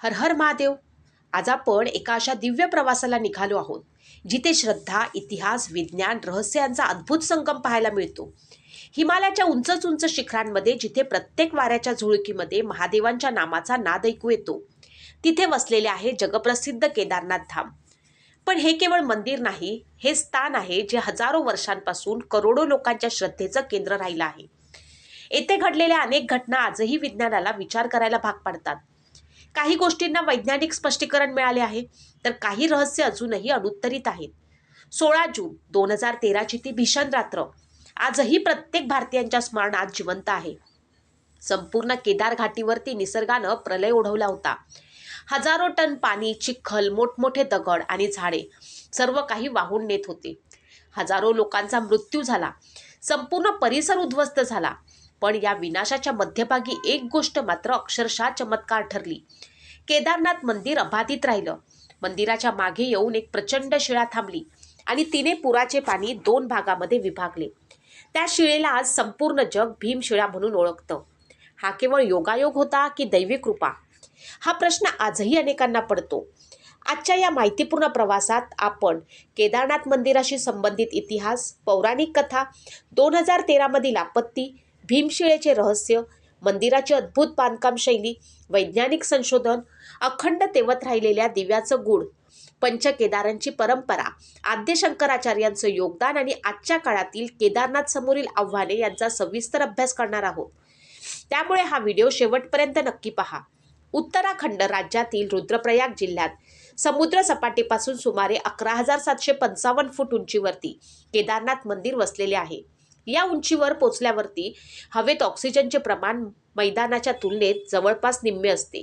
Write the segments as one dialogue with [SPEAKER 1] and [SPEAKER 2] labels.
[SPEAKER 1] हर हर महादेव. आज आपण एका अशा दिव्य प्रवासाला निघालो आहोत जिथे श्रद्धा, इतिहास, विज्ञान, रहस्य यांचा अद्भुत संगम पाहायला मिळतो. हिमालयाच्या उंच उंच शिखरांमध्ये जिथे प्रत्येक वाऱ्याच्या झुळकीमध्ये महादेवांच्या नामाचा नाद ऐकू येतो, तिथे वसलेले आहे जगप्रसिद्ध केदारनाथ धाम. पण हे केवळ मंदिर नाही, हे स्थान आहे जे हजारो वर्षांपासून करोडो लोकांच्या श्रद्धेचं केंद्र राहिलं आहे. येथे घडलेल्या अनेक घटना आजही विज्ञानाला विचार करायला भाग पाडतात. काही गोष्टींना वैज्ञानिक स्पष्टीकरण मिळाले आहे, तर काही रहस्य अजूनही अनुत्तरित आहेत. 16 जून 2013ची ती भीषण रात्र आजही प्रत्येक भारतीयांच्या स्मरणात जिवंत आहे. संपूर्ण केदार घाटीवरती निसर्गानं प्रलय ओढवला होता. हजारो टन पाणी, चिखल, मोठमोठे दगड आणि झाडे सर्व काही वाहून नेत होते. हजारो लोकांचा मृत्यू झाला. संपूर्ण परिसर उद्ध्वस्त झाला. पण या विनाशाच्या मध्यभागी एक गोष्ट मात्र अक्षरशः चमत्कार ठरली. केदारनाथ मंदिर अबाधित राहिलं. मंदिराच्या मागे येऊन एक प्रचंड शिळा थांबली आणि तिने पुराचे पाणी 2 भागामध्ये विभागले. त्या शिळेला आज संपूर्ण जग भीमशिळा म्हणून ओळखतं. हा केवळ योगायोग होता की दैवी कृपा? हा प्रश्न आजही अनेकांना पडतो. आजच्या या माहितीपूर्ण प्रवासात आपण केदारनाथ मंदिराशी संबंधित इतिहास, पौराणिक कथा, 2013 मधील आपत्ती, भीमशिळेचे रहस्य, मंदिराची अद्भुत बांधकाम शैली, वैज्ञानिक संशोधन, अखंड तेवत राहिलेल्या दिव्याचं गूढ, पंचकेदारांची परंपरा, आद्य शंकराचार्यांचं योगदान आणि आजच्या काळातील केदारनाथ समोरील आव्हाने यांचा सविस्तर अभ्यास करणार आहोत. त्यामुळे हा व्हिडिओ शेवटपर्यंत नक्की पहा. उत्तराखंड राज्यातील रुद्रप्रयाग जिल्ह्यात समुद्र सपाटीपासून सुमारे 11,755 फूट उंचीवरती केदारनाथ मंदिर वसलेले आहे. या उंचीवर पोचल्यावरती हवेत ऑक्सिजनचे प्रमाण मैदानाच्या तुलनेत जवळपास निम्मे असते.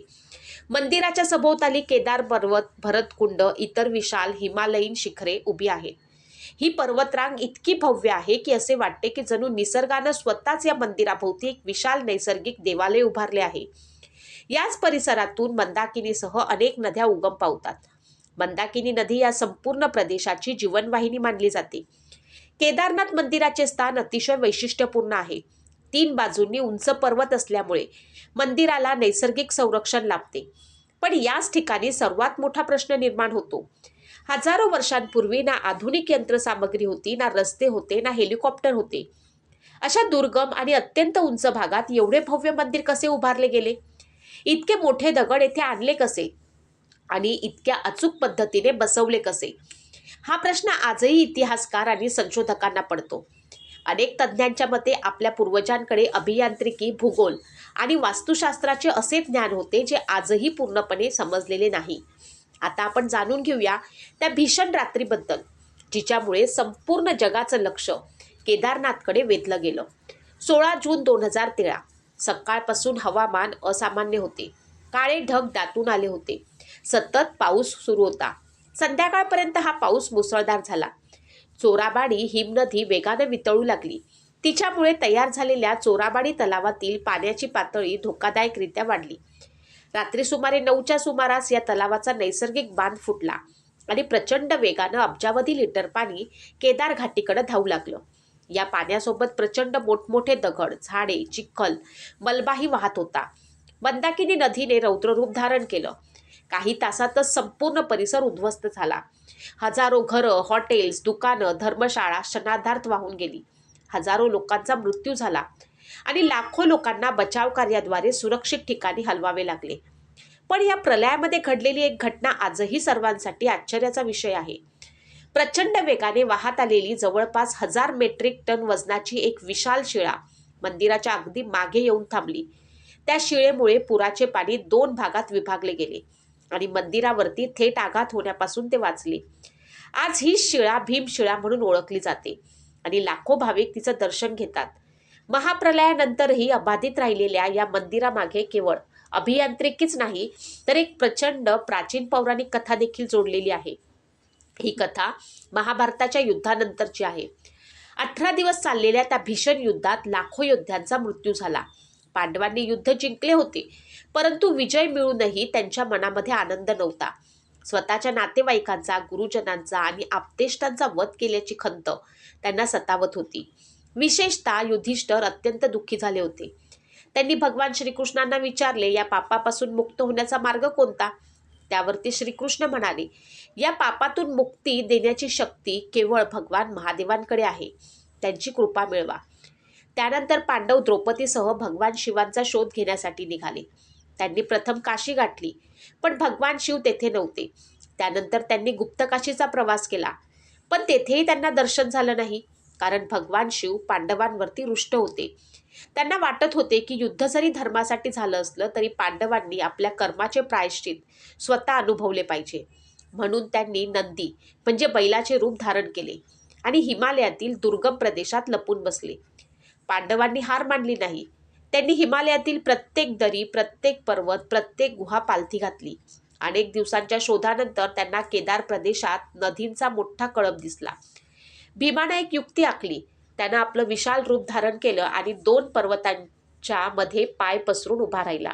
[SPEAKER 1] मंदिराच्या सभोवताली केदार पर्वत, भरतकुंड, इतर विशाल हिमालयीन शिखरे उभी आहेत. ही पर्वतरांग इतकी भव्य आहे की असे वाटते की जणू निसर्गानं स्वतःच या मंदिराभोवती एक विशाल नैसर्गिक देवालय उभारले आहे. याच परिसरातून मंदाकिनीसह अनेक नद्या उगम पावतात. मंदाकिनी नदी या संपूर्ण प्रदेशाची जीवनवाहिनी मानली जाते. केदारनाथ मंदिराचे स्थान अतिशय वैशिष्ट्यपूर्ण आहे. 3 बाजूंनी उंच पर्वत असल्यामुळे मंदिराला नैसर्गिक संरक्षण लाभते. पण याच ठिकाणी सर्वात मोठा प्रश्न निर्माण होतो. हजारो वर्षांपूर्वी ना आधुनिक यंत्रसामग्री होती, ना रस्ते होते, ना हेलिकॉप्टर होते. अशा दुर्गम आणि अत्यंत उंच भागात एवढे भव्य मंदिर कसे उभारले गेले? इतके मोठे दगड येथे आणले कसे आणि इतक्या अचूक पद्धतीने बसवले कसे? हा प्रश्न आजही इतिहासकार आणि संशोधकांना पडतो. अनेक तज्ज्ञांच्या मते आपल्या पूर्वजांकडे अभियांत्रिकी, भूगोल आणि वास्तुशास्त्राचे असे ज्ञान होते जे आजही पूर्णपणे समजलेले नाही. आता आपण जाणून घेऊया त्या भीषण रात्रीबद्दल, जिच्यामुळे संपूर्ण जगाचं लक्ष केदारनाथकडे वेधलं गेलं. 16 जून 2013 सकाळपासून हवामान असामान्य होते. काळे ढग दाटून आले होते. सतत पाऊस सुरू होता. संध्याकाळपर्यंत हा पाऊस मुसळधार झाला. चोराबाडी हिमनदी वेगाने वितळू लागली. तिच्यामुळे तयार झालेल्या चोराबाडी तलावातील पाण्याची पातळी धोकादायकरित्या वाढली. रात्री सुमारे 9च्या सुमारास या तलावाचा नैसर्गिक बांध फुटला आणि प्रचंड वेगानं अब्जावधी लिटर पाणी केदार घाटीकडे धावू लागलं. या पाण्यासोबत प्रचंड मोठमोठे दगड, झाडे, चिखल, मलबाही वाहत होता. मंदाकिनी नदीने रौद्ररूप धारण केलं. काही तासातच संपूर्ण परिसर उद्ध्वस्त झाला. हजारो घरं, हॉटेल्स, दुकानं, धर्मशाळा क्षणार्धात वाहून गेली. हजारो लोकांचा मृत्यू झाला आणि लाखो लोकांना बचाव कार्याद्वारे सुरक्षित ठिकाणी हलवावे लागले. पण या प्रलयामध्ये घडलेली एक घटना आजही सर्वांसाठी आश्चर्याचा विषय आहे. प्रचंड वेगाने वाहत आलेली जवळपास 1000 मेट्रिक टन वजनाची एक विशाल शिळा मंदिराच्या अगदी मागे येऊन थांबली. त्या शिळेमुळे पुराचे पाणी 2 भागात विभागले गेले आणि मंदिरावरती थेट आघात होण्यापासून ते वाचले. आज ही शिळा भीमशिळा म्हणून ओळखली जाते आणि लाखो भाविक तिचं दर्शन घेतात. महाप्रलयानंतरही अबाधित राहिलेल्या या मंदिरामागे केवळ अभियांत्रिकीच नाही, तर एक प्रचंड प्राचीन पौराणिक कथा देखील जोडलेली आहे. ही कथा महाभारताच्या युद्धानंतरची आहे. 18 दिवस चाललेल्या त्या भीषण युद्धात लाखो योद्ध्यांचा मृत्यू झाला. पांडवांनी युद्ध जिंकले होते, परंतु विजय मिळूनही त्यांच्या मनामध्ये आनंद नव्हता. स्वतःच्या नातेवाईकांचा, गुरुजनांचा आणि आप्तेष्टांचा वध केल्याची खंत त्यांना सतावत होती. विशेषतः युधिष्ठिर अत्यंत दुःखी झाले होते. त्यांनी भगवान श्रीकृष्णांना विचारले, या पापापासून मुक्त होण्याचा मार्ग कोणता? त्यावरती श्रीकृष्ण म्हणाले, या पापातून मुक्ती देण्याची शक्ती केवळ भगवान महादेवांकडे आहे, त्यांची कृपा मिळवा. त्यानंतर पांडव द्रौपदीसह भगवान शिवांचा शोध घेण्यासाठी निघाले. त्यांनी प्रथम काशी गाठली, पण भगवान शिव तेथे नव्हते. त्यानंतर त्यांनी गुप्तकाशीचा प्रवास केला, पण तेथेही त्यांना दर्शन झालं नाही, कारण भगवान शिव पांडवांवरती रुष्ट होते. त्यांना वाटत होते की युद्ध जरी धर्मासाठी झालं असलं तरी पांडवांनी आपल्या कर्माचे प्रायश्चित स्वतः अनुभवले पाहिजे. म्हणून त्यांनी नंदी म्हणजे बैलाचे रूप धारण केले आणि हिमालयातील दुर्गम प्रदेशात लपून बसले. पांडवांनी हार मानली नाही. त्यांनी हिमालयातील प्रत्येक दरी, प्रत्येक पर्वत, प्रत्येक गुहा पालथी घातली. अनेक दिवसांच्या शोधानंतर त्यांना केदार प्रदेशात नदींचा मोठा कळप दिसला. भीमाने एक युक्ती आखली. त्यानं आपलं विशाल रूप धारण केलं आणि 2 पर्वतांच्या मध्ये पाय पसरून उभा राहिला,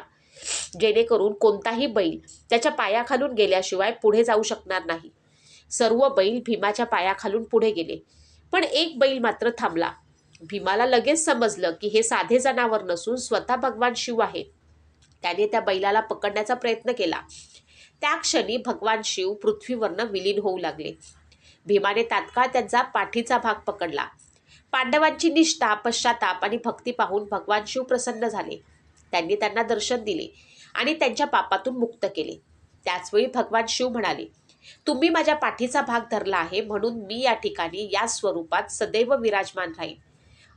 [SPEAKER 1] जेणेकरून कोणताही बैल त्याच्या पायाखालून गेल्याशिवाय पुढे जाऊ शकणार नाही. सर्व बैल भीमाच्या पायाखालून पुढे गेले, पण एक बैल मात्र थांबला. भीमाला लगेच समजलं की हे साधे जनावर नसून स्वतः भगवान शिव आहे. त्याने त्या बैलाला पकडण्याचा प्रयत्न केला. त्या क्षणी भगवान शिव पृथ्वीवरनं विलीन होऊ लागले. भीमाने तात्काळ त्यांचा पाठीचा भाग पकडला. पांडवांची निष्ठा, पश्चाताप आणि भक्ती पाहून भगवान शिव प्रसन्न झाले. त्यांनी त्यांना दर्शन दिले आणि त्यांच्या पापातून मुक्त केले. त्याचवेळी भगवान शिव म्हणाले, तुम्ही माझ्या पाठीचा भाग धरला आहे, म्हणून मी या ठिकाणी या स्वरूपात सदैव विराजमान राहील.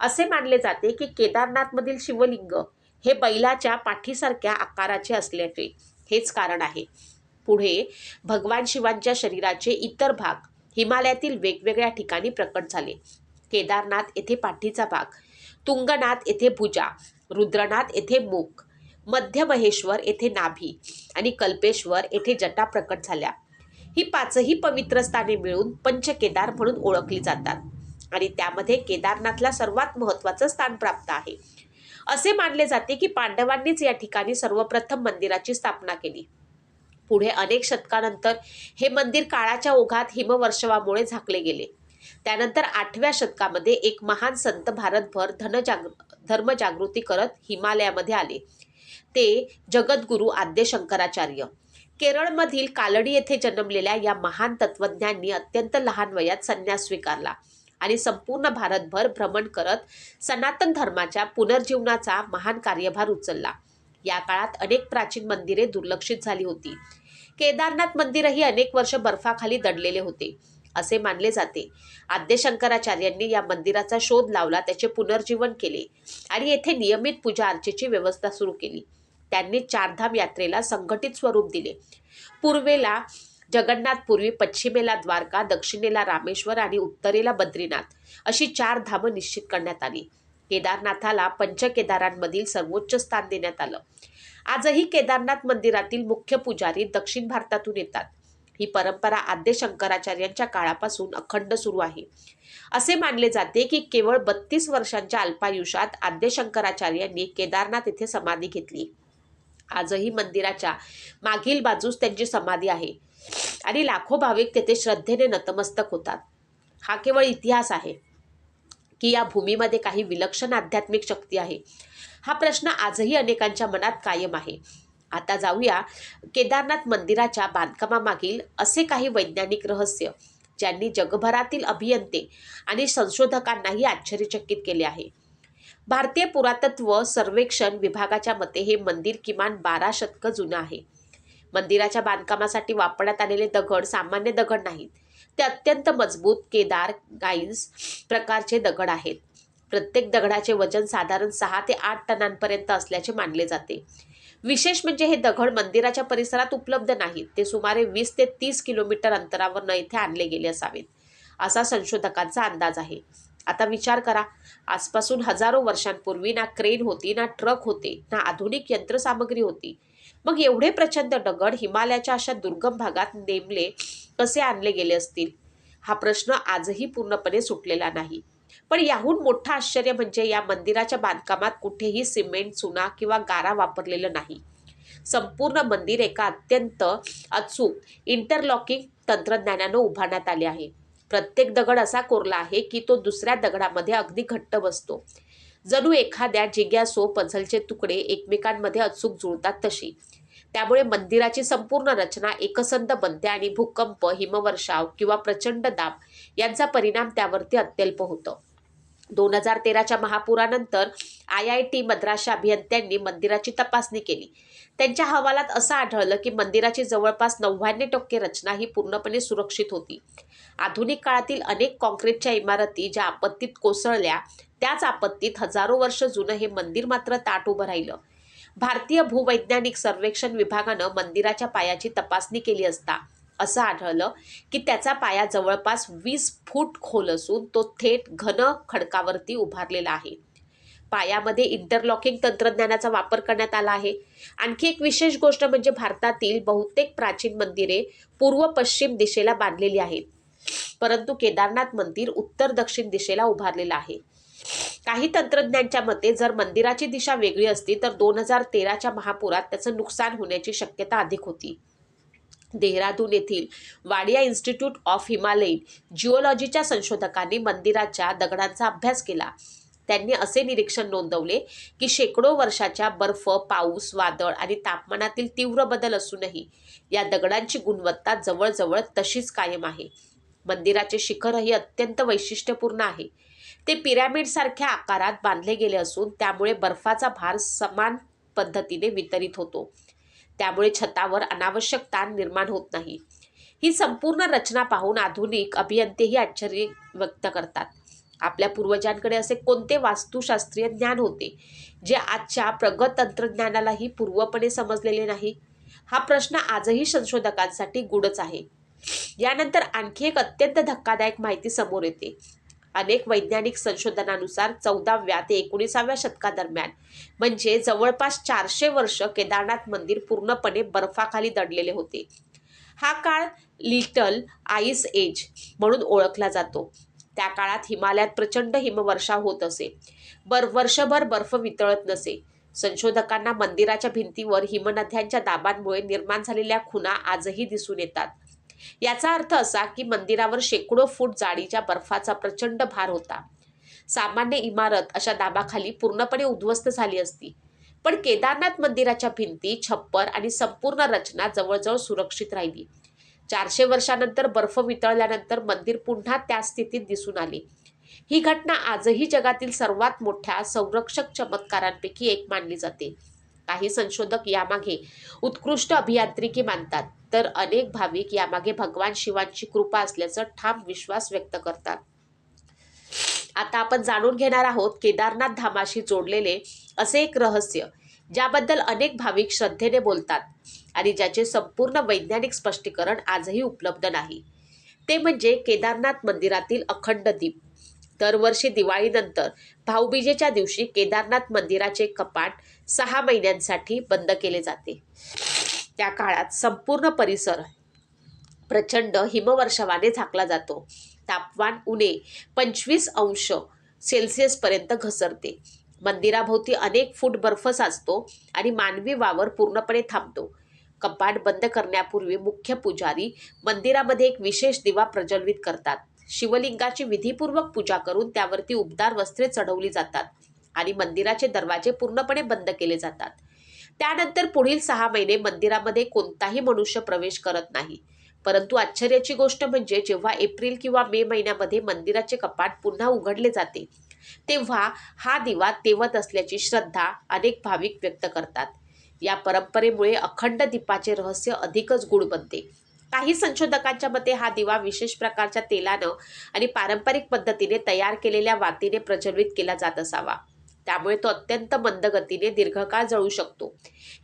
[SPEAKER 1] असे मानले जाते की केदारनाथमधील शिवलिंग हे बैलाच्या पाठीसारख्या आकाराचे असल्याचे हेच कारण आहे. पुढे भगवान शिवांच्या शरीराचे इतर भाग हिमालयातील वेगवेगळ्या ठिकाणी प्रकट झाले. केदारनाथ येथे पाठीचा भाग, तुंगनाथ येथे भुजा, रुद्रनाथ येथे मुख, मध्य महेश्वर येथे नाभी आणि कल्पेश्वर येथे जटा प्रकट झाल्या. ही 5ही पवित्र स्थाने मिळून पंचकेदार म्हणून ओळखली जातात आणि त्यामध्ये केदारनाथला सर्वात महत्त्वाचं स्थान प्राप्त आहे. असे मानले जाते की पांडवांनीच या ठिकाणी सर्वप्रथम मंदिराची स्थापना केली. पुढे अनेक शतकानंतर हे मंदिर काळाच्या ओघात हिमवर्षावामुळे झाकले गेले. त्यानंतर 8व्या शतकामध्ये एक महान संत भारतभर धर्मजागृती करत हिमालयामध्ये आले. ते जगद्गुरू आद्य शंकराचार्य. केरळमधील कालडी येथे जन्मलेल्या या महान तत्वज्ञांनी अत्यंत लहान वयात संन्यास स्वीकारला आणि संपूर्ण भारतभर भ्रमण करत सनातन धर्माच्या पुनर्जीवनाचा महान कार्यभार उचलला. या काळात अनेक प्राचीन मंदिरे दुर्लक्षित झाली होती. केदारनाथ मंदिरही अनेक वर्ष बर्फाखाली दडलेले होते. असे मानले जाते आद्य शंकराचार्यांनी या मंदिराचा शोध लावला, त्याचे पुनर्जीवन केले आणि येथे नियमित पूजा अर्चेची व्यवस्था सुरू केली. त्यांनी 4 धाम यात्रेला संघटित स्वरूप दिले. पूर्वेला जगन्नाथपुरी, पश्चिमेला द्वारका, दक्षिणेला रामेश्वर आणि उत्तरेला बद्रीनाथ अशी 4 धामं निश्चित करण्यात आली. केदारनाथाला पंचकेदारांमधील सर्वोच्च स्थान देण्यात आलं. आजही केदारनाथ मंदिरातील मुख्य पुजारी दक्षिण भारतातून येतात. ही परंपरा आद्य शंकराचार्यांच्या काळापासून अखंड सुरू आहे. असे मानले जाते की केवळ 32 वर्षांच्या अल्पायुष्यात आद्य शंकराचार्यांनी केदारनाथ येथे समाधी घेतली. आजही मंदिराच्या मागील बाजूस त्यांची समाधी आहे आणि लाखो भाविक तेथे श्रद्धेने नतमस्तक होतात. हा केवळ इतिहास आहे की या भूमीमध्ये काही विलक्षण आध्यात्मिक शक्ती आहे? हा प्रश्न आजही अनेकांच्या मनात कायम आहे. आता जाऊया केदारनाथ मंदिराच्या बांधकामामागील असे काही वैज्ञानिक रहस्य ज्यांनी जगभरातील अभियंते आणि संशोधकांनाही आश्चर्यचकित केले आहे. भारतीय पुरातत्व सर्वेक्षण विभागाच्या मते हे मंदिर किमान 12 शतकं जुनं आहे. मंदिराच्या बांधकामासाठी वापरण्यात आलेले दगड सामान्य दगड नाहीत. ते अत्यंत मजबूत केदार गाईन्स प्रकारचे दगड आहेत. प्रत्येक दगडाचे वजन साधारण 6 ते 8 टनांपर्यंत असल्याचे मानले जाते. विशेष म्हणजे हे दगड मंदिराच्या परिसरात उपलब्ध नाहीत. ते सुमारे 20 ते 30 किलोमीटर अंतरावर इथे आणले गेले असावेत, असा संशोधकांचा अंदाज आहे. आता विचार करा, आजपासून हजारो वर्षांपूर्वी ना क्रेन होती, ना ट्रक होते, ना आधुनिक यंत्रसामग्री होती. मग एवढे प्रचंड दगड हिमालयाच्या अशा दुर्गम भागात नेमले कसे आणले गेले असतील? हा प्रश्न आजही पूर्णपणे सुटलेला नाही. पण याहून मोठं आश्चर्य म्हणजे या मंदिराच्या बांधकामात कुठेही सिमेंट, चुना किंवा गारा वापरलेलं नाही. संपूर्ण मंदिर एका अत्यंत अचूक इंटरलॉकिंग तंत्रज्ञानानं उभारण्यात आले आहे. प्रत्येक दगड असा कोरला आहे की तो दुसऱ्या दगडामध्ये अगदी घट्ट बसतो. जणू एखाद्या जिज्ञासू पझलचे तुकडे एकमेकांमध्ये अचूक जुळतात तशी. त्यामुळे मंदिराची संपूर्ण रचना एकसंध बनते आणि भूकंप, हिमवर्षाव किंवा प्रचंड दाब यांचा परिणाम त्यावरती अत्यल्प होतो. 2013च्या महापुरानंतर IIT मद्रासच्या अभियंत्यांनी मंदिराची तपासणी केली. त्यांच्या अहवालात असं आढळलं की मंदिराची जवळपास 99% रचना ही पूर्णपणे सुरक्षित होती. आधुनिक काळातील अनेक कॉन्क्रीटच्या इमारती ज्या आपत्तीत कोसळल्या, त्याच आपत्तीत हजारो वर्ष जुनं हे मंदिर मात्र ताठ उभं राहिलं. भारतीय भूवैज्ञानिक सर्वेक्षण विभागानं मंदिराच्या पायाची तपासणी केली असता असं आढळलं की त्याचा पाया जवळपास 20 फूट खोल असून तो थेट घन खडकावरती उभारलेला आहे. पायामध्ये इंटरलॉकिंग तंत्रज्ञानाचा वापर करण्यात आला आहे. आणखी एक विशेष गोष्ट म्हणजे भारतातील बहुतेक प्राचीन मंदिरे पूर्व पश्चिम दिशेला बांधलेली आहेत, परंतु केदारनाथ मंदिर उत्तर दक्षिण दिशेला उभारलेलं आहे. काही तंत्रज्ञांच्या मते जर मंदिराची दिशा वेगळी असती तर 2013च्या महापुरात त्याचं नुकसान होण्याची शक्यता अधिक होती. देहरादून येथील वाडिया इन्स्टिट्यूट ऑफ हिमालयन जिओलॉजीच्या संशोधकांनी मंदिराच्या दगडांचा अभ्यास केला. त्यांनी असे निरीक्षण नोंदवले की शेकडो वर्षाच्या बर्फ, पाऊस, वादळ आणि तापमानातील तीव्र बदल असूनही या दगडांची गुणवत्ता जवळजवळ तशीच कायम आहे. मंदिराचे शिखरही अत्यंत वैशिष्ट्यपूर्ण आहे. ते पिरॅमिडसारख्या आकारात बांधले गेले असून त्यामुळे बर्फाचा भार समान पद्धतीने वितरित होतो. त्यामुळे छतावर अनावश्यक ताण निर्माण होत नाही. ही संपूर्ण रचना पाहून आधुनिक अभियंतेही आश्चर्य व्यक्त करतात. आपल्या पूर्वजांकडे असे कोणते वास्तुशास्त्रीय ज्ञान होते जे आजच्या प्रगत तंत्रज्ञानालाही पूर्वपणे समजलेले नाही? हा प्रश्न आजही संशोधकांसाठी गूढच आहे. यानंतर आणखी एक अत्यंत धक्कादायक माहिती समोर येते. अनेक वैज्ञानिक संशोधनानुसार 14व्या ते 19व्या शतकादरम्यान म्हणजे जवळपास 400 वर्ष केदारनाथ मंदिर पूर्णपणे बर्फाखाली दडलेले होते. हा काळ लिटल आईस एज म्हणून ओळखला जातो. त्या काळात हिमालयात प्रचंड हिमवर्षाव होत असे. वर्षभर बर्फ वितळत नसे. संशोधकांना मंदिराच्या भिंतीवर हिमनद्यांच्या दाबांमुळे निर्माण झालेल्या खुणा आजही दिसून येतात. याचा अर्थ असा की मंदिरावर शेकडो फूट जाडीच्या बर्फाचा प्रचंड भार होता. सामान्य इमारत अशा दाबाखाली पूर्णपणे उद्ध्वस्त झाली असती, पण केदारनाथ मंदिराच्या भिंती, छप्पर आणि संपूर्ण रचना जवळजवळ सुरक्षित राहिली. 400 वर्षानंतर बर्फ वितळल्यानंतर मंदिर पुन्हा त्या स्थितीत दिसून आले. ही घटना आजही जगातील सर्वात मोठ्या संरक्षक चमत्कारांपैकी एक मानली जाते. काही संशोधक यामागे उत्कृष्ट अभियांत्रिकी मानतात, तर अनेक भाविक यामागे भगवान शिवांची कृपा असल्याचा ठाम विश्वास व्यक्त करतात. आता आपण जाणून घेणार आहोत केदारनाथ धामाशी जोडलेले असे एक रहस्य, ज्याबद्दल अनेक भाविक श्रद्धेने बोलतात आणि ज्याचे संपूर्ण वैज्ञानिक स्पष्टीकरण आजही उपलब्ध नाही. ते म्हणजे केदारनाथ मंदिरातील अखंड दीप. दरवर्षी दिवाळीनंतर भाऊबीजेच्या दिवशी केदारनाथ मंदिराचे कपाट 6 महिन्यांसाठी बंद केले जाते. त्या काळात संपूर्ण परिसर प्रचंड हिमवर्षावाने झाकला जातो. तापमान उणे 25°C पर्यंत घसरते. मंदिराभोवती अनेक फूट बर्फ साचतो आणि मानवी वावर पूर्णपणे थांबतो. कपाट बंद करण्यापूर्वी मुख्य पुजारी मंदिरामध्ये एक विशेष दिवा प्रज्वलित करतात. शिवलिंगाची विधीपूर्वक पूजा करून त्यावरती उबदार वस्त्रे चढवली जातात आणि मंदिराचे दरवाजे पूर्णपणे बंद केले जातात. त्यानंतर पुढील 6 महिने मंदिरामध्ये कोणताही मनुष्य प्रवेश करत नाही. परंतु आश्चर्याची गोष्ट म्हणजे जेव्हा एप्रिल किंवा मे महिन्यामध्ये मंदिराचे कपाट पुन्हा उघडले जाते, तेव्हा हा दिवा तेवत असल्याची श्रद्धा अनेक भाविक व्यक्त करतात. या परंपरेमुळे अखंड दीपाचे रहस्य अधिकच गूढ बनते. काही संशोधकांच्या मते हा दिवा विशेष प्रकारच्या तेलानं आणि पारंपरिक पद्धतीने तयार केलेल्या वातीने प्रज्वलित केला जात असावा. त्यामुळे तो अत्यंत मंद गतीने दीर्घकाळ जळू शकतो.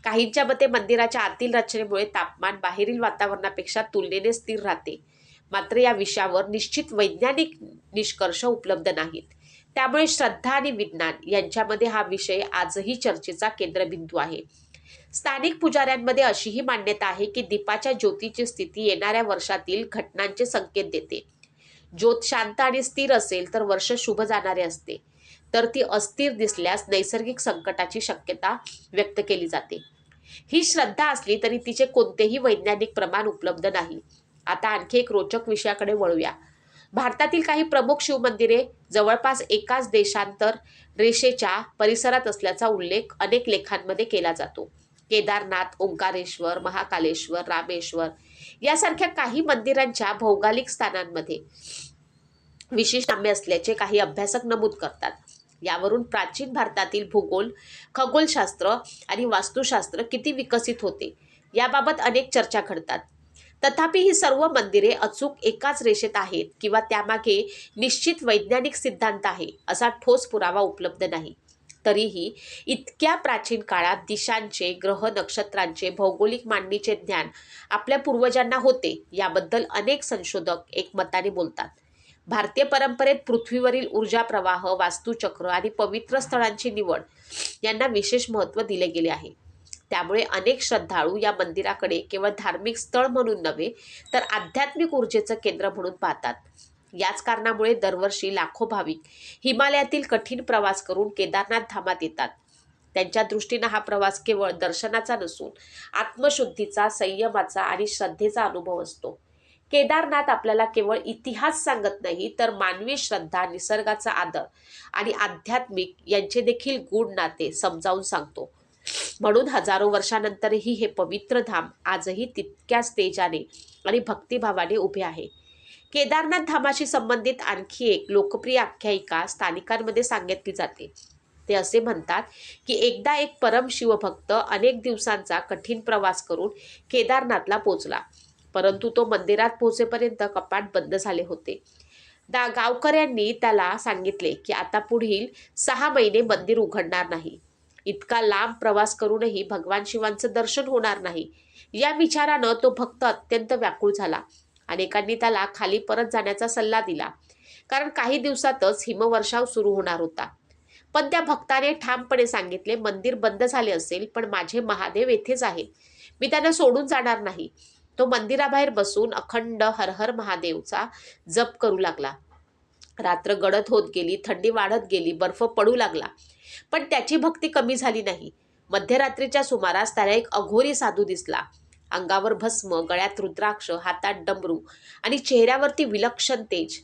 [SPEAKER 1] काहींच्या मते मंदिराच्या आतील रचनेमुळे तापमान बाहेरील वातावरणापेक्षा तुलनेने स्थिर राहते. मात्र या विषयावर निश्चित वैज्ञानिक निष्कर्ष उपलब्ध नाहीत. त्यामुळे श्रद्धा आणि विज्ञान यांच्यामध्ये हा विषय आजही चर्चेचा केंद्रबिंदू आहे. स्थानिक पुजाऱ्यांमध्ये अशीही मान्यता आहे की दीपाच्या ज्योतीची स्थिती येणाऱ्या वर्षातील घटनांचे संकेत देते. ज्योत शांत आणि स्थिर असेल तर वर्ष शुभ जाणारे असते, तर ती अस्थिर दिसल्यास नैसर्गिक संकटाची शक्यता व्यक्त केली जाते. ही श्रद्धा असली तरी तिचे कोणतेही वैज्ञानिक प्रमाण उपलब्ध नाही. आता आणखी एक रोचक विषयाकडे वळूया. भारतातील काही प्रमुख शिवमंदिरे जवळपास एकाच देशांतर रेषेच्या परिसरात असल्याचा उल्लेख अनेक लेखांमध्ये केला जातो. केदारनाथ, ओंकारेश्वर, महाकालेश्वर, रामेश्वर यासारख्या काही मंदिरांच्या भौगोलिक स्थानांमध्ये विशेष नामे असल्याचे काही अभ्यासक नमूद करतात. यावरून प्राचीन भारतातील भूगोल, खगोलशास्त्र आणि वास्तुशास्त्र किती विकसित होते याबाबत अनेक चर्चा घडतात. तथापि ही सर्व मंदिरे अचूक एकाच रेषेत आहेत किंवा त्यामागे निश्चित वैज्ञानिक सिद्धांत आहे असा ठोस पुरावा उपलब्ध नाही. तरीही इतक्या प्राचीन काळात दिशांचे, ग्रह नक्षत्रांचे, भौगोलिक मांडणीचे ज्ञान आपल्या पूर्वजांना होते याबद्दल अनेक संशोधक एकमताने बोलतात. भारतीय परंपरेत पृथ्वीवरील ऊर्जा प्रवाह, वास्तुचक्र आणि पवित्र स्थळांची निवड यांना विशेष महत्त्व दिले गेले आहे. त्यामुळे अनेक श्रद्धाळू या मंदिराकडे केवळ धार्मिक स्थळ म्हणून नव्हे तर आध्यात्मिक ऊर्जेचं केंद्र म्हणून पाहतात. याच कारणामुळे दरवर्षी लाखो भाविक हिमालयातील कठीण प्रवास करून केदारनाथ धामात येतात. त्यांच्या दृष्टीनं हा प्रवास केवळ दर्शनाचा नसून आत्मशुद्धीचा, संयमाचा आणि श्रद्धेचा अनुभव असतो. केदारनाथ आपल्याला केवळ इतिहास सांगत नाही तर मानवी श्रद्धा, निसर्गाचा आदर आणि आध्यात्मिक यांचे देखील गूढ नाते समजावून सांगतो. म्हणून हजारो वर्षानंतरही हे पवित्र धाम आजही तितक्याच तेजाने आणि भक्तिभावाने उभे आहे. केदारनाथ धामाशी संबंधित आणखी एक लोकप्रिय आख्यायिका स्थानिकांमध्ये सांगितली जाते. ते असे म्हणतात की एकदा एक परम शिवभक्त अनेक दिवसांचा कठीण प्रवास करून केदारनाथला पोचला, परंतु तो मंदिरात पोहोचेपर्यंत कपाट बंद झाले होते. गावकऱ्यांनी त्याला सांगितले की आता पुढील 6 महिने मंदिर उघडणार नाही. इतका लांब प्रवास करूनही भगवान शिवांचं दर्शन होणार नाही या विचारानं तो भक्त अत्यंत व्याकुळ झाला. अनेकांनी त्याला खाली परत जाण्याचा सल्ला दिला, कारण काही दिवसातच हिमवर्षाव सुरू होणार होता. पण त्या भक्ताने ठामपणे सांगितले, मंदिर बंद झाले असेल पण माझे महादेव येथेच आहेत, मी त्यांना सोडून जाणार नाही. तो मंदिराबाहेर बसून अखंड हर हर महादेवचा जप करू लागला. रात्र गडद होत गेली, थंडी वाढत गेली, बर्फ पडू लागला, पण त्याची भक्ती कमी झाली नाही. मध्यरात्रीच्या सुमारास त्याला एक अघोरी साधू दिसला. अंगावर भस्म, गळ्यात रुद्राक्ष, हातात डमरू आणि चेहऱ्यावरती विलक्षण तेज.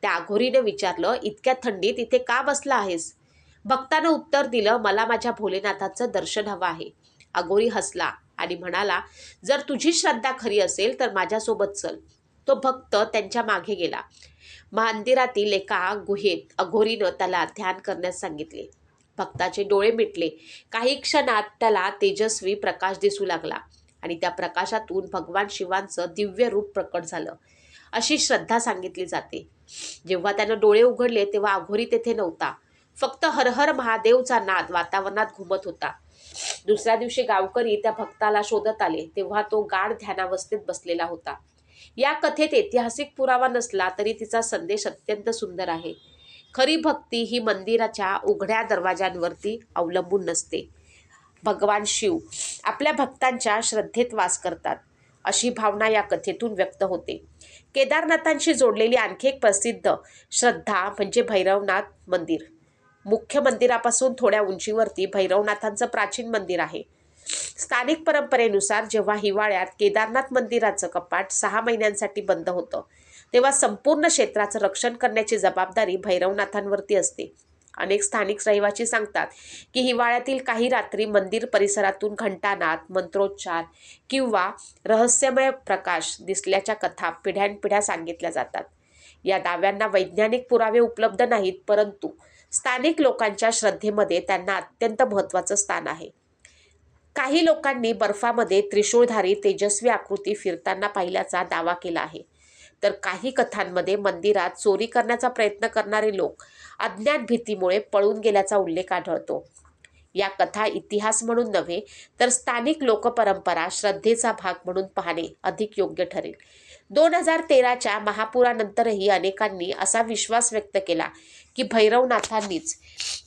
[SPEAKER 1] त्या अघोरीने विचारलं, इतक्या थंडीत इथे का बसला आहेस? भक्तानं उत्तर दिलं, मला माझ्या भोलेनाथाचं दर्शन हवं आहे. अघोरी हसला आणि म्हणाला, जर तुझी श्रद्धा खरी असेल तर माझ्यासोबत चल. तो भक्त त्यांच्या मागे गेला. मंदिरातील एका गुहेत अघोरीनं त्याला ध्यान करण्यास सांगितले. भक्ताचे डोळे मिटले. काही क्षणात त्याला तेजस्वी प्रकाश दिसू लागला आणि त्या प्रकाशातून भगवान शिवांचं दिव्य रूप प्रकट झालं अशी श्रद्धा सांगितली जाते. जेव्हा त्यानं डोळे उघडले तेव्हा अघोरी तेथे नव्हता. फक्त हर हर महादेवचा नाद वातावरणात घुमत होता. दुसऱ्या दिवशी गावकरी त्या भक्ताला शोधत आले तेव्हा तो गाढ ध्यानावस्थेत बसलेला होता. या कथेत ऐतिहासिक पुरावा नसला तरी तिचा संदेश अत्यंत सुंदर आहे. खरी भक्ती ही मंदिराच्या उघड्या दरवाजांवरती अवलंबून नसते. भगवान शिव आपल्या भक्तांच्या श्रद्धेत वास करतात अशी भावना या कथेतून व्यक्त होते. केदारनाथांशी जोडलेली आणखी एक प्रसिद्ध श्रद्धा म्हणजे भैरवनाथ मंदिर. मुख्य मंदिरापासून थोड्या उंचीवरती भैरवनाथांचं प्राचीन मंदिर आहे. स्थानिक परंपरेनुसार जेव्हा हिवाळ्यात केदारनाथ मंदिराचं कपाट 6 महिन्यांसाठी बंद होतं तेव्हा संपूर्ण क्षेत्राचं रक्षण करण्याची जबाबदारी भैरवनाथांवरती असते. अनेक स्थानिक रहिवासी सांगतात की हिवाळ्यातील काही रात्री मंदिर परिसरातून घंटानाद, मंत्रोच्चार किंवा रहस्यमय प्रकाश दिसल्याच्या कथा पिढ्यानपिढ्या सांगितल्या जातात. या दाव्यांना वैज्ञानिक पुरावे उपलब्ध नाहीत, परंतु स्थानिक लोकांच्या श्रद्धेमध्ये त्यांना अत्यंत महत्त्वाचं स्थान आहे. काही लोकांनी बर्फामध्ये त्रिशूळधारी तेजस्वी आकृती फिरताना पाहिल्याचा दावा केला आहे, तर काही कथांमध्ये मंदिरात चोरी करण्याचा प्रयत्न करणारे लोक अज्ञात भीतीमुळे पळून गेल्याचा उल्लेख आढळतो. या कथा इतिहास म्हणून नव्हे तर स्थानिक लोकपरंपरा, श्रद्धेचा भाग म्हणून पाहणे अधिक योग्य ठरेल. 2013च्या महापुरानंतरही अनेकांनी असा विश्वास व्यक्त केला की भैरवनाथांनीच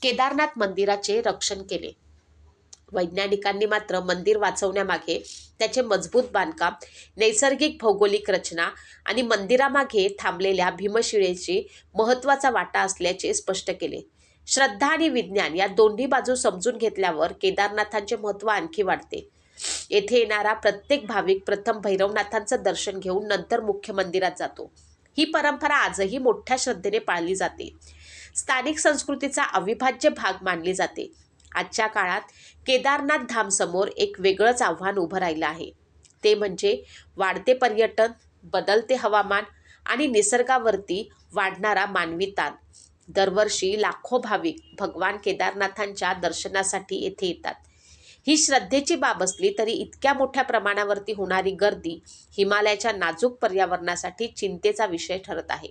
[SPEAKER 1] केदारनाथ मंदिराचे रक्षण केले. वैज्ञानिकांनी मात्र मंदिर वाचवण्यामागे त्याचे मजबूत बांधकाम, नैसर्गिक भौगोलिक रचना आणि मंदिरामागे थांबलेल्या भीमशिळेची महत्त्वाचा वाटा असल्याचे स्पष्ट केले. श्रद्धा आणि विज्ञान या दोन्ही बाजू समजून घेतल्यावर केदारनाथांचे महत्त्व आणखी वाढते. येथे येणारा प्रत्येक भाविक प्रथम भैरवनाथांचं दर्शन घेऊन नंतर मुख्य मंदिरात जातो. ही परंपरा आजही मोठ्या श्रद्धेने पाळली जाते. स्थानिक संस्कृतीचा अविभाज्य भाग मानली जाते. आजच्या काळात केदारनाथ धामसमोर एक वेगळंच आव्हान उभं राहिलं आहे. ते म्हणजे वाढते पर्यटन, बदलते हवामान आणि निसर्गावरती वाढणारा मानवी ताण. दरवर्षी लाखो भाविक भगवान केदारनाथांच्या दर्शनासाठी येथे येतात. ही श्रद्धेची बाब असली तरी इतक्या मोठ्या प्रमाणावरती होणारी गर्दी हिमालयाच्या नाजूक पर्यावरणासाठी चिंतेचा विषय ठरत आहे.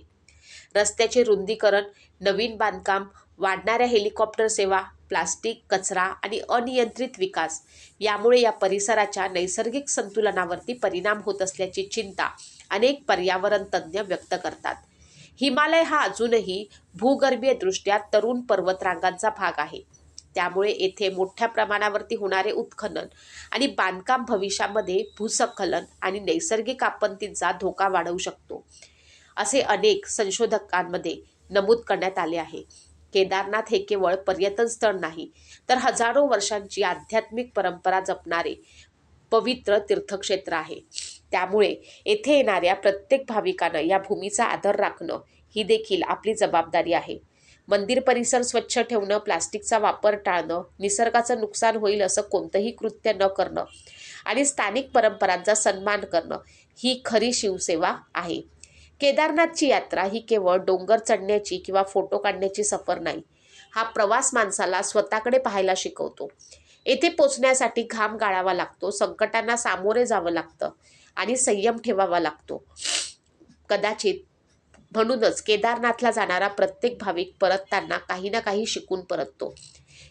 [SPEAKER 1] रस्त्याचे रुंदीकरण, नवीन बांधकाम, वाढणाऱ्या हेलिकॉप्टर सेवा, प्लास्टिक, कचरा आणि अनियंत्रित विकास यामुळे या परिसराच्या नैसर्गिक संतुलनावरती परिणाम होत असल्याची चिंता अनेक पर्यावरण तज्ज्ञ व्यक्त करतात. हिमालय हा अजूनही भूगर्भीय दृष्ट्या तरुण पर्वतरांगांचा भाग आहे. त्यामुळे येथे मोठ्या प्रमाणावरती होणारे उत्खनन आणि बांधकाम भविष्यामध्ये भूस्खलन आणि नैसर्गिक आपत्तींचा धोका वाढवू शकतो, असे अनेक संशोधकांमध्ये नमूद करण्यात आले आहे. केदारनाथ हे केवळ पर्यटन स्थळ नाही, तर हजारो वर्षांची आध्यात्मिक परंपरा जपणारे पवित्र तीर्थक्षेत्र आहे. त्यामुळे येथे येणाऱ्या प्रत्येक भाविकानं या भूमीचा आदर राखणं ही देखील आपली जबाबदारी आहे. मंदिर परिसर स्वच्छ ठेवणं, प्लास्टिकचा वापर टाळणं, निसर्गाचं नुकसान होईल असं कोणतंही कृत्य न करणं आणि स्थानिक परंपरांचा सन्मान करणं ही खरी शिवसेवा आहे. केदारनाथची यात्रा ही केवळ डोंगर चढण्याची किंवा फोटो काढण्याची सफर नाही. हा प्रवास माणसाला स्वतःकडे पाहायला शिकवतो. येथे पोचण्यासाठी घाम गाळावा लागतो, संकटांना सामोरे जावं लागतं आणि संयम ठेवावा लागतो. कदाचित म्हणूनच केदारनाथला जाणारा प्रत्येक भाविक परतताना काही ना काही शिकून परततो.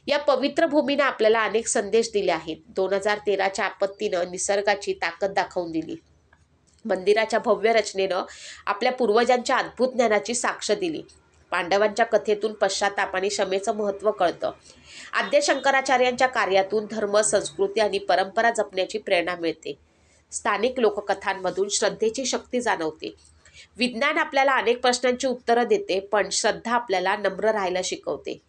[SPEAKER 1] या पवित्र भूमीने आपल्याला अनेक संदेश दिले आहेत. 2013च्या आपत्तीनं निसर्गाची ताकद दाखवून दिली. मंदिराच्या भव्य रचनेनं आपल्या पूर्वजांच्या अद्भुत ज्ञानाची साक्ष दिली. पांडवांच्या कथेतून पश्चाताप आणि क्षमेचं महत्त्व कळतं. आद्य शंकराचार्यांच्या कार्यातून धर्म, संस्कृती आणि परंपरा जपण्याची प्रेरणा मिळते. स्थानिक लोककथांमधून श्रद्धेची शक्ती जाणवते. विज्ञान आपल्याला अनेक प्रश्नांची उत्तरं देते, पण श्रद्धा आपल्याला नम्र राहायला शिकवते.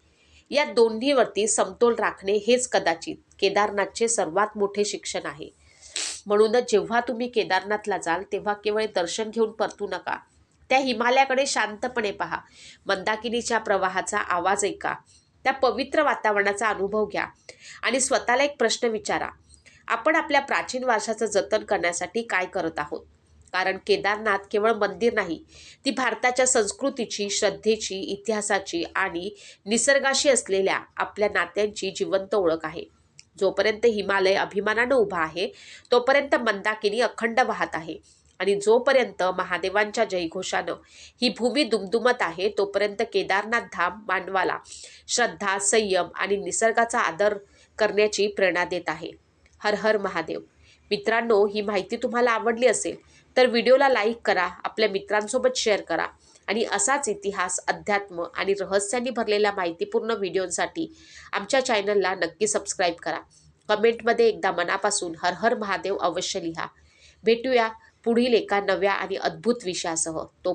[SPEAKER 1] या दोन्हीवरती समतोल राखणे हेच कदाचित केदारनाथचे सर्वात मोठे शिक्षण आहे. म्हणूनच जेव्हा तुम्ही केदारनाथला जाल तेव्हा केवळ दर्शन घेऊन परतू नका. त्या हिमालयाकडे शांतपणे पहा, मंदाकिनीच्या प्रवाहाचा आवाज ऐका, त्या पवित्र वातावरणाचा अनुभव घ्या आणि स्वतःला एक प्रश्न विचारा, आपण आपल्या प्राचीन वारशाचं जतन करण्यासाठी काय करत आहोत? कारण केदारनाथ केवळ मंदिर नाही, ती भारताच्या संस्कृतीची, श्रद्धेची, इतिहासाची आणि निसर्गाशी असलेल्या आपल्या नात्यांची जिवंत ओळख आहे. जोपर्यंत हिमालय अभिमानानं उभा आहे तोपर्यंत मंदाकिनी अखंड वाहत आहे आणि जोपर्यंत महादेवांच्या जयघोषानं ही भूमी दुमदुमत आहे तोपर्यंत केदारनाथ धाम मानवाला श्रद्धा, संयम आणि निसर्गाचा आदर करण्याची प्रेरणा देत आहे. हर हर महादेव. मित्रांनो, ही माहिती तुम्हाला आवडली असेल तर व्हिडिओला लाईक करा, आपल्या मित्रांसोबत शेअर करा आणि असाच इतिहास, अध्यात्म आणि रहस्यांनी भरलेल्या माहितीपूर्ण व्हिडिओसाठी आमच्या चॅनलला नक्की सबस्क्राईब करा. कमेंटमध्ये एकदा मनापासून हर हर महादेव अवश्य लिहा. भेटूया पुढील एका नव्या आणि अद्भुत विषयासह. तो